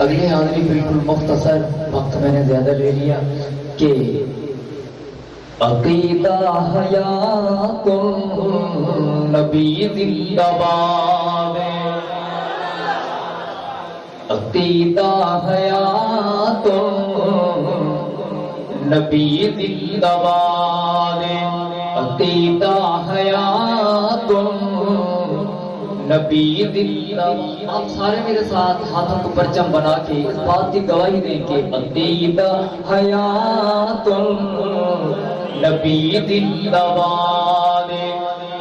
اگلی حاضری بالکل مختصر، وقت میں نے زیادہ لے لیا کہ عقیدہ حیات النبی زندہ باد، عقیدہ حیات النبی زندہ باد، عقیدہ حیات نبی زندہ باد۔ آپ سارے میرے ساتھ ہاتھوں کو پرچم بنا کے اس بات کی گواہی دیں کہ عقیدہ حیات نبی زندہ باد،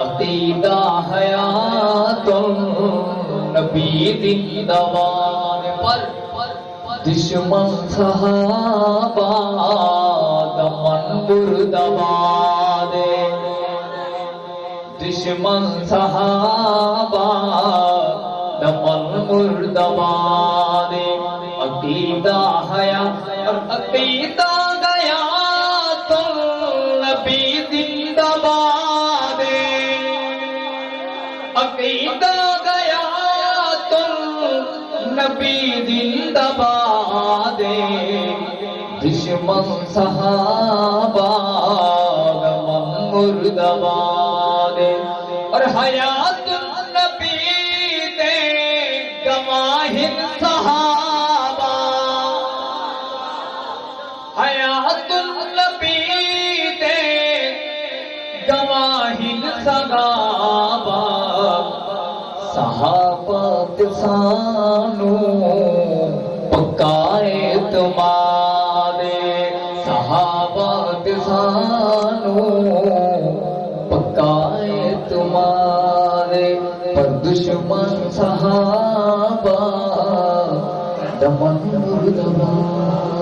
عقیدہ حیات نبی زندہ باد۔ پر دشمن صحابہ دمن مردباد، دشمن صحابہ دمن مردباد، عقیدہ حیات اور عقیدہ گیا تو نبی زندہ باد، عقیدہ گیا تو نبی زندہ باد، دشمن صحابہ دمن مردباد، اور حیات النبی دے گواہ صحابہ، حیات النبی دے گواہ صحابہ، صحابہ سانو پکا اعتماد، صحابہ سانو پکا تمہارے، پر دشمن صحابہ دمن مردباد۔